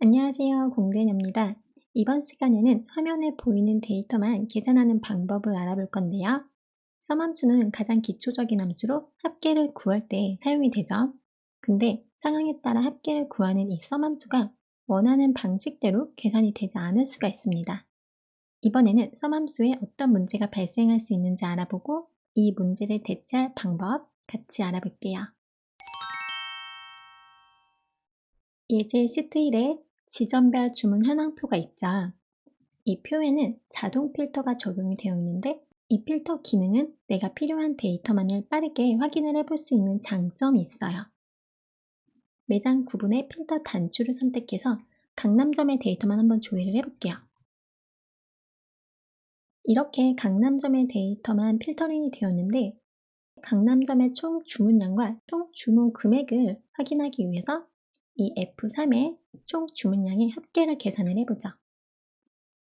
안녕하세요. 공대녀입니다. 이번 시간에는 화면에 보이는 데이터만 계산하는 방법을 알아볼 건데요. 썸함수는 가장 기초적인 함수로 합계를 구할 때 사용이 되죠. 근데 상황에 따라 합계를 구하는 이 썸함수가 원하는 방식대로 계산이 되지 않을 수가 있습니다. 이번에는 썸함수에 어떤 문제가 발생할 수 있는지 알아보고 이 문제를 대체할 방법 같이 알아볼게요. 예제 시트 1에 지점별 주문 현황표가 있죠. 이 표에는 자동 필터가 적용이 되어 있는데 이 필터 기능은 내가 필요한 데이터만을 빠르게 확인을 해볼 수 있는 장점이 있어요. 매장 구분의 필터 단추를 선택해서 강남점의 데이터만 한번 조회를 해볼게요. 이렇게 강남점의 데이터만 필터링이 되었는데 강남점의 총 주문량과 총 주문 금액을 확인하기 위해서 이 F3의 총 주문량의 합계를 계산을 해보죠.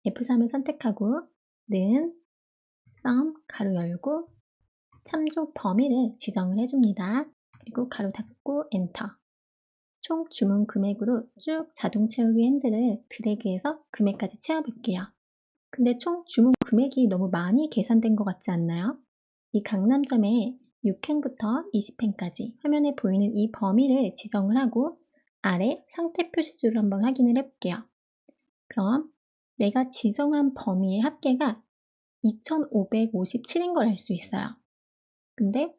F3을 선택하고 는 sum 가로 열고 참조 범위를 지정을 해줍니다. 그리고 가로 닫고 엔터. 총 주문 금액으로 쭉 자동 채우기 핸들을 드래그해서 금액까지 채워볼게요. 근데 총 주문 금액이 너무 많이 계산된 것 같지 않나요? 이 강남점에 6횡부터 20횡까지 화면에 보이는 이 범위를 지정을 하고 아래 상태 표시줄을 한번 확인을 해볼게요. 그럼 내가 지정한 범위의 합계가 2557인 걸 알 수 있어요. 근데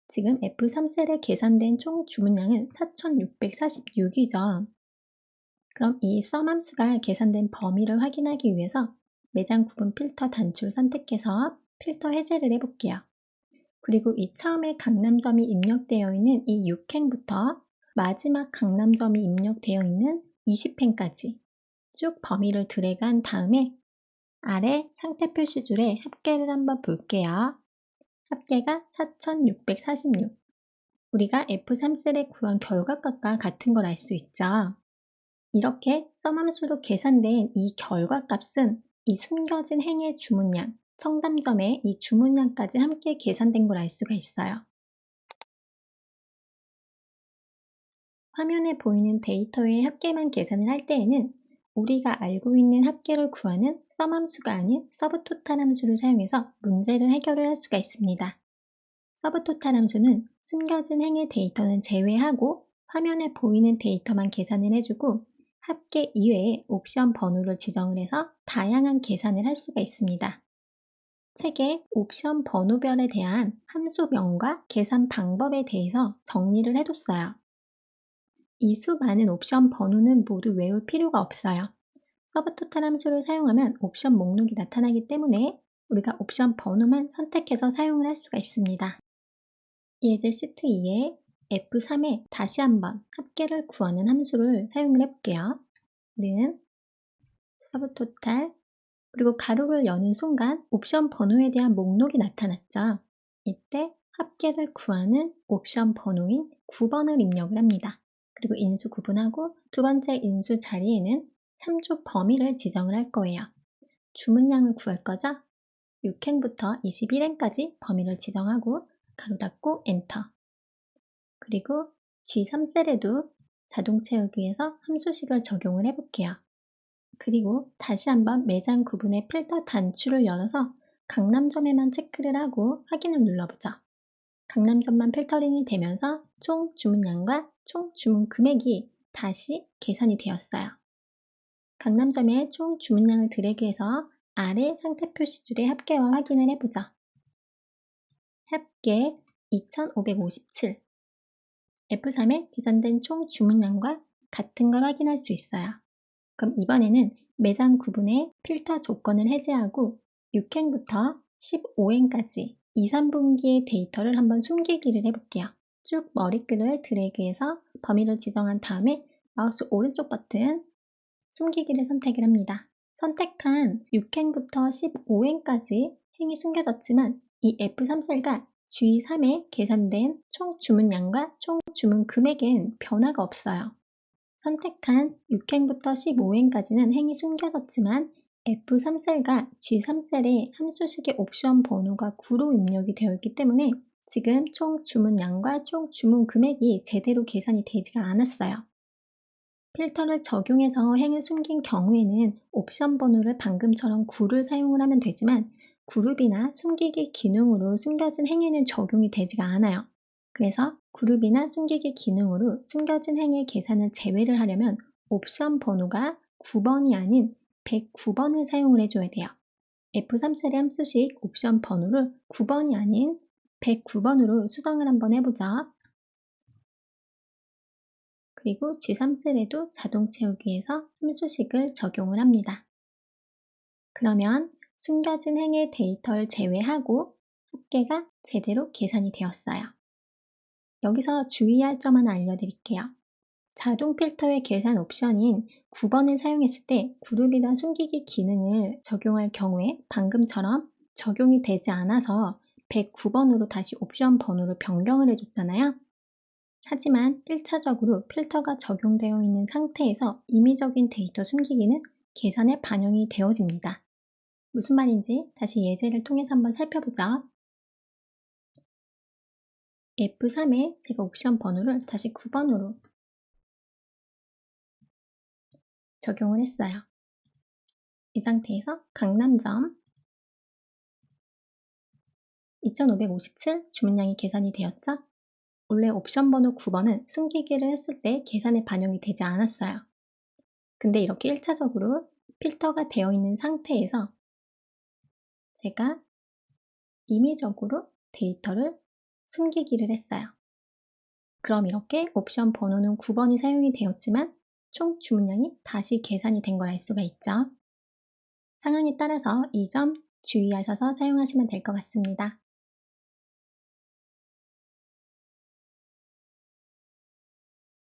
지금 F3셀에 계산된 총 주문량은 4646이죠. 그럼 이 sum 함수가 계산된 범위를 확인하기 위해서 매장 구분 필터 단추를 선택해서 필터 해제를 해볼게요. 그리고 이 처음에 강남점이 입력되어 있는 이 6횡부터 마지막 강남점이 입력되어 있는 20횡까지 쭉 범위를 드래그한 다음에 아래 상태 표시줄에 합계를 한번 볼게요. 합계가 4646. 우리가 F3셀에 구한 결과값과 같은 걸 알 수 있죠. 이렇게 썸 함수로 계산된 이 결과값은 이 숨겨진 행의 주문량, 청담점의 이 주문량까지 함께 계산된 걸 알 수가 있어요. 화면에 보이는 데이터의 합계만 계산을 할 때에는 우리가 알고 있는 합계를 구하는 썸 함수가 아닌 서브토탈 함수를 사용해서 문제를 해결을 할 수가 있습니다. 서브토탈 함수는 숨겨진 행의 데이터는 제외하고 화면에 보이는 데이터만 계산을 해주고 합계 이외에 옵션 번호를 지정을 해서 다양한 계산을 할 수가 있습니다. 책에 옵션 번호별에 대한 함수명과 계산 방법에 대해서 정리를 해뒀어요. 이 수많은 옵션 번호는 모두 외울 필요가 없어요. 서브토탈 함수를 사용하면 옵션 목록이 나타나기 때문에 우리가 옵션 번호만 선택해서 사용을 할 수가 있습니다. 예제 시트 2에 F3에 다시 한번 합계를 구하는 함수를 사용을 해볼게요. 는 서브토탈 그리고 가로를 여는 순간 옵션 번호에 대한 목록이 나타났죠. 이때 합계를 구하는 옵션 번호인 9번을 입력을 합니다. 그리고 인수 구분하고 두 번째 인수 자리에는 참조 범위를 지정을 할 거예요. 주문량을 구할 거죠? 6횡부터 21횡까지 범위를 지정하고 가로 닫고 엔터. 그리고 G3셀에도 자동 채우기에서 함수식을 적용을 해볼게요. 그리고 다시 한번 매장 구분의 필터 단추를 열어서 강남점에만 체크를 하고 확인을 눌러보죠. 강남점만 필터링이 되면서 총 주문량과 총 주문 금액이 다시 계산이 되었어요. 강남점의 총 주문량을 드래그해서 아래 상태 표시줄의 합계와 확인을 해보죠. 합계 2557. F3에 계산된 총 주문량과 같은 걸 확인할 수 있어요. 그럼 이번에는 매장 구분의 필터 조건을 해제하고 6횡부터 15횡까지 2, 3분기의 데이터를 한번 숨기기를 해볼게요. 쭉 머리글을 드래그해서 범위를 지정한 다음에 마우스 오른쪽 버튼 숨기기를 선택을 합니다. 선택한 6횡부터 15횡까지 행이 숨겨졌지만 이 F3셀과 G3에 계산된 총 주문량과 총 주문 금액엔 변화가 없어요. 선택한 6횡부터 15횡까지는 행이 숨겨졌지만 F3셀과 G3셀의 함수식의 옵션 번호가 9로 입력이 되어 있기 때문에 지금 총 주문량과 총 주문 금액이 제대로 계산이 되지가 않았어요. 필터를 적용해서 행을 숨긴 경우에는 옵션 번호를 방금처럼 9를 사용을 하면 되지만 그룹이나 숨기기 기능으로 숨겨진 행에는 적용이 되지가 않아요. 그래서 그룹이나 숨기기 기능으로 숨겨진 행의 계산을 제외를 하려면 옵션 번호가 9번이 아닌 109번을 사용을 해줘야 돼요. F3셀의 함수식 옵션 번호를 9번이 아닌 109번으로 수정을 한번 해보자. 그리고 G3셀에도 자동 채우기에서 함수식을 적용을 합니다. 그러면 숨겨진 행의 데이터를 제외하고 합계가 제대로 계산이 되었어요. 여기서 주의할 점 하나 알려드릴게요. 자동 필터의 계산 옵션인 9번을 사용했을 때 그룹이나 숨기기 기능을 적용할 경우에 방금처럼 적용이 되지 않아서 109번으로 다시 옵션 번호를 변경을 해줬잖아요. 하지만 1차적으로 필터가 적용되어 있는 상태에서 임의적인 데이터 숨기기는 계산에 반영이 되어집니다. 무슨 말인지 다시 예제를 통해서 한번 살펴보죠. F3에 제가 옵션 번호를 다시 9번으로 적용을 했어요. 이 상태에서 강남점 2557 주문량이 계산이 되었죠? 원래 옵션 번호 9번은 숨기기를 했을 때 계산에 반영이 되지 않았어요. 근데 이렇게 1차적으로 필터가 되어 있는 상태에서 제가 임의적으로 데이터를 숨기기를 했어요. 그럼 이렇게 옵션 번호는 9번이 사용이 되었지만 총 주문량이 다시 계산이 된 걸 알 수가 있죠. 상황에 따라서 이 점 주의하셔서 사용하시면 될 것 같습니다.